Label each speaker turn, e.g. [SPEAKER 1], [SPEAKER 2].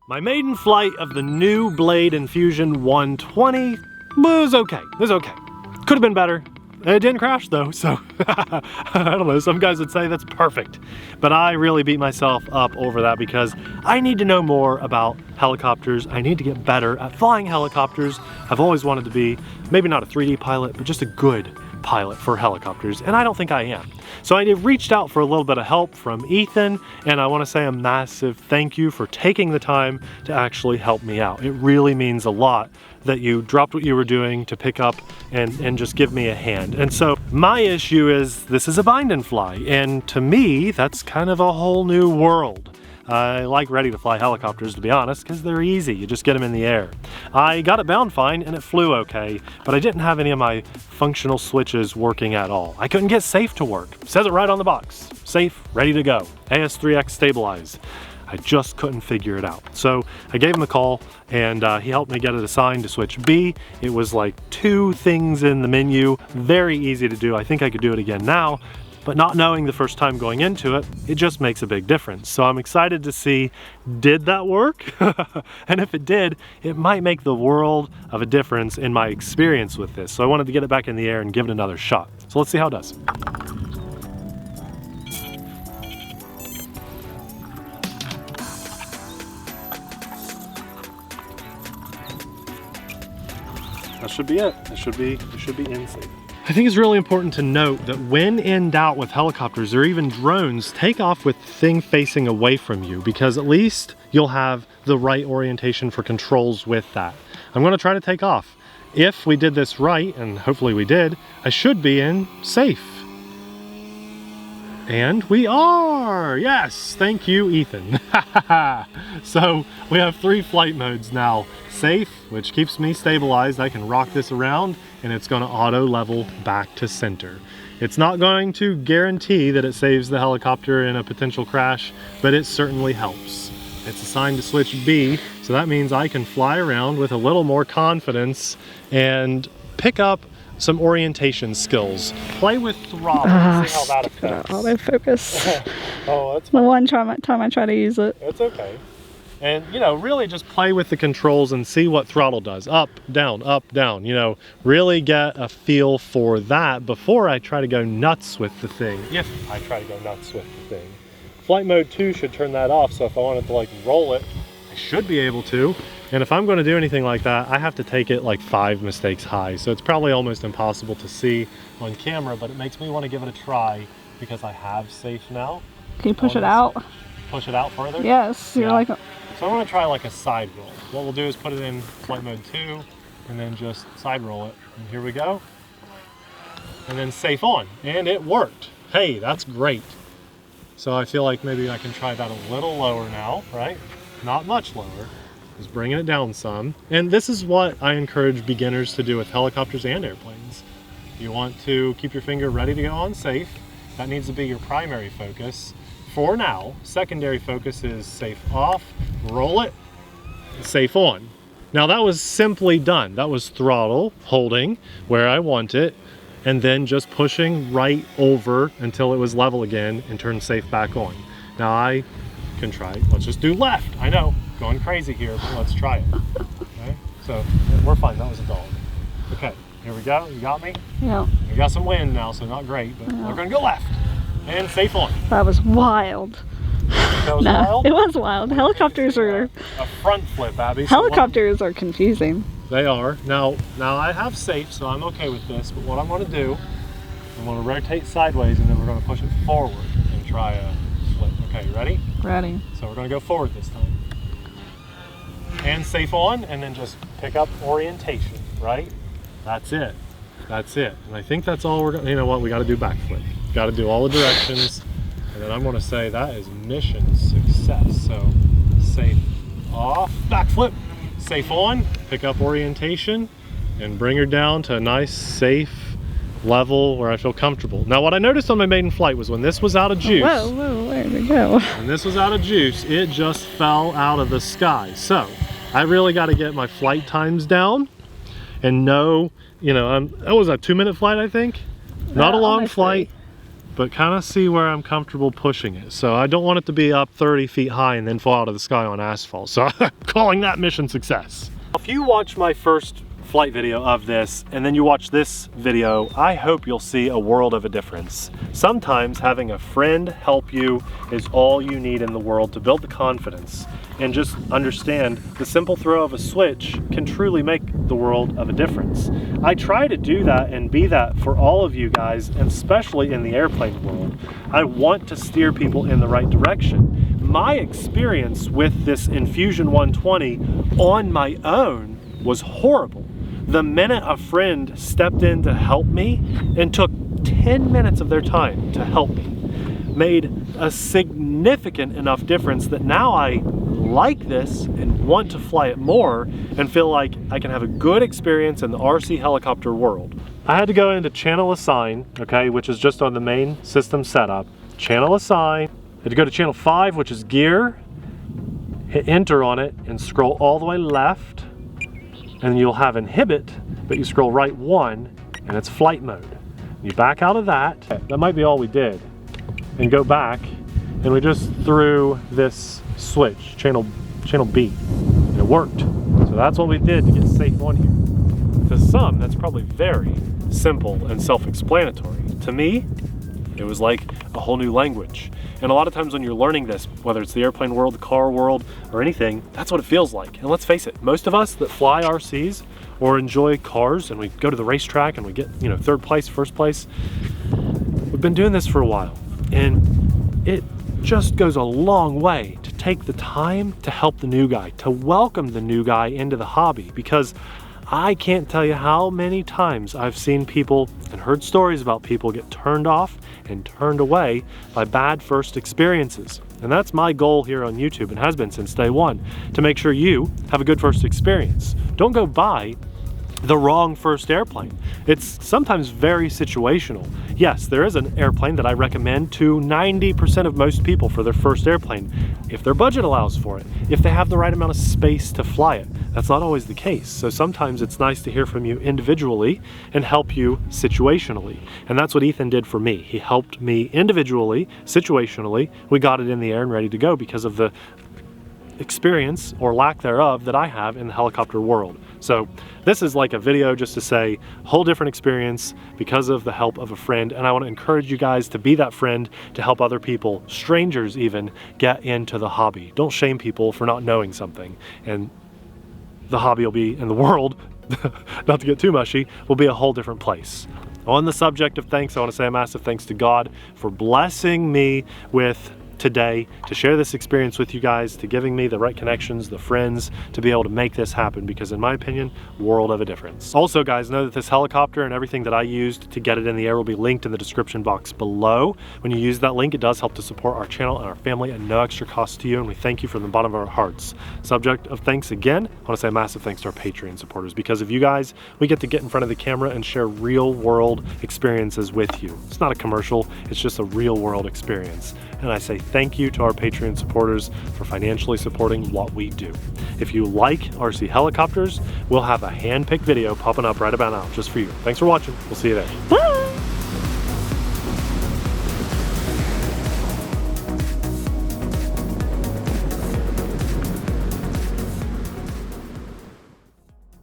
[SPEAKER 1] My maiden flight of the new Blade Infusion 120 was okay. It was okay. Could have been better. It didn't crash though, so I don't know, some guys would say that's perfect. But I really beat myself up over that because I need to know more about helicopters. I need to get better at flying helicopters. I've always wanted to be, maybe not a 3D pilot, but just a good pilot for helicopters, and I don't think I am. So I reached out for a little bit of help from Ethan, and I want to say a massive thank you for taking the time to actually help me out. It really means a lot that you dropped what you were doing to pick up and just give me a hand. And so my issue is this is a bind and fly, and to me that's kind of a whole new world. I like ready to fly helicopters, to be honest, because they're easy. You just get them in the air. I got it bound fine and it flew okay, but I didn't have any of my functional switches working at all. I couldn't get safe to work. It says it right on the box. Safe, ready to go. AS3X stabilize. I just couldn't figure it out. So I gave him a call and he helped me get it assigned to switch B. It was like 2 things in the menu, very easy to do. I think I could do it again now. But not knowing the first time going into it, it just makes a big difference. So I'm excited to see, did that work? And if it did, it might make the world of a difference in my experience with this. So I wanted to get it back in the air and give it another shot. So let's see how it does. That should be it. It should be in safe. I think it's really important to note that when in doubt with helicopters or even drones, take off with the thing facing away from you, because at least you'll have the right orientation for controls with that. I'm going to try to take off. If we did this right, and hopefully we did, I should be in safe. And we are! Yes! Thank you, Ethan. So we have 3 flight modes now. Safe, which keeps me stabilized. I can rock this around and it's going to auto level back to center. It's not going to guarantee that it saves the helicopter in a potential crash, but it certainly helps. It's assigned to switch B, so that means I can fly around with a little more confidence and pick up some orientation skills. Play with throttle and see how that affects.
[SPEAKER 2] Autofocus.
[SPEAKER 1] Oh, that's
[SPEAKER 2] fine. The one time I try to use it.
[SPEAKER 1] It's okay. And, you know, really just play with the controls and see what throttle does. Up, down, you know, really get a feel for that before I try to go nuts with the thing. If I try to go nuts with the thing. Flight mode 2 should turn that off, so if I wanted to like roll it, I should be able to. And if I'm going to do anything like that, I have to take it like 5 mistakes high. So it's probably almost impossible to see on camera, but it makes me want to give it a try because I have safe now.
[SPEAKER 2] Can you push it out?
[SPEAKER 1] Push it out further?
[SPEAKER 2] Yes, you're like...
[SPEAKER 1] So I'm going to try like a side roll. What we'll do is put it in flight mode 2 and then just side roll it. And here we go. And then safe on. And it worked. Hey, that's great. So I feel like maybe I can try that a little lower now, right? Not much lower. Just bringing it down some. And this is what I encourage beginners to do with helicopters and airplanes. You want to keep your finger ready to go on safe. That needs to be your primary focus. For now, secondary focus is safe off, roll it, safe on. Now that was simply done. That was throttle, holding where I want it, and then just pushing right over until it was level again and turn safe back on. Now I can try, let's just do left. I know, going crazy here, but let's try it. Okay, so we're fine, that was a dog. Okay, here we go, you got me?
[SPEAKER 2] Yeah.
[SPEAKER 1] We got some wind now, so not great, but we're gonna go left. And safe on.
[SPEAKER 2] That was wild.
[SPEAKER 1] That was wild?
[SPEAKER 2] It was wild. Helicopters are...
[SPEAKER 1] A front flip, Abby.
[SPEAKER 2] Helicopters are confusing.
[SPEAKER 1] They are. Now I have safe, so I'm okay with this, but what I'm going to do, I'm going to rotate sideways and then we're going to push it forward and try a flip. Okay, you ready?
[SPEAKER 2] Ready.
[SPEAKER 1] So we're going to go forward this time. And safe on, and then just pick up orientation, right? That's it. That's it. And I think that's all we're going to, you know what, we got to do backflip. Got to do all the directions, and then I'm going to say that is mission success. So safe off, backflip, safe on, pick up orientation, and bring her down to a nice safe level where I feel comfortable. Now what I noticed on my maiden flight was when this was out of juice,
[SPEAKER 2] whoa, where'd we go?
[SPEAKER 1] When this was out of juice, it just fell out of the sky. So I really got to get my flight times down and know, you know, that was a 2-minute flight, I think. Not a long flight. but kind of see where I'm comfortable pushing it. So I don't want it to be up 30 feet high and then fall out of the sky on asphalt. So I'm calling that mission success. If you watch my first flight video of this and then you watch this video, I hope you'll see a world of a difference. Sometimes having a friend help you is all you need in the world to build the confidence and just understand the simple throw of a switch can truly make the world of a difference. I try to do that and be that for all of you guys, and especially in the airplane world. I want to steer people in the right direction. My experience with this Infusion 120 on my own was horrible. The minute a friend stepped in to help me and took 10 minutes of their time to help me, made a significant enough difference that now I like this and want to fly it more and feel like I can have a good experience in the RC helicopter world. I had to go into channel assign, okay, which is just on the main system setup. Channel assign, I had to go to channel 5, which is gear, hit enter on it and scroll all the way left, and you'll have inhibit, but you scroll right 1 and it's flight mode. You back out of that. That might be all we did. And go back and we just threw this switch, channel B, and it worked. So that's what we did to get safe on here. To some, that's probably very simple and self-explanatory. To me, it was like a whole new language. And a lot of times when you're learning this, whether it's the airplane world, the car world, or anything, that's what it feels like. And let's face it, most of us that fly RCs or enjoy cars and we go to the racetrack and we get, you know, 3rd place, 1st place, we've been doing this for a while. And it just goes a long way to take the time to help the new guy, to welcome the new guy into the hobby, because I can't tell you how many times I've seen people and heard stories about people get turned off and turned away by bad first experiences. And that's my goal here on YouTube and has been since day one, to make sure you have a good first experience. Don't go buy the wrong first airplane. It's sometimes very situational. Yes, there is an airplane that I recommend to 90% of most people for their first airplane, if their budget allows for it, if they have the right amount of space to fly it. That's not always the case. So sometimes it's nice to hear from you individually and help you situationally. And that's what Ethan did for me. He helped me individually, situationally. We got it in the air and ready to go because of the experience or lack thereof that I have in the helicopter world. So this is like a video just to say whole different experience because of the help of a friend, and I want to encourage you guys to be that friend to help other people, strangers even, get into the hobby. Don't shame people for not knowing something, and the hobby will be, in the world, not to get too mushy, will be a whole different place. On the subject of thanks, I want to say a massive thanks to God for blessing me with today to share this experience with you guys, to giving me the right connections, the friends, to be able to make this happen, because in my opinion, world of a difference. Also guys, know that this helicopter and everything that I used to get it in the air will be linked in the description box below. When you use that link, it does help to support our channel and our family at no extra cost to you, and we thank you from the bottom of our hearts. Subject of thanks again, I want to say a massive thanks to our Patreon supporters. Because of you guys, we get to get in front of the camera and share real world experiences with you. It's not a commercial, it's just a real world experience. And I say thank you to our Patreon supporters for financially supporting what we do. If you like RC helicopters, we'll have a hand-picked video popping up right about now just for you. Thanks for watching. We'll see you there.
[SPEAKER 2] Bye!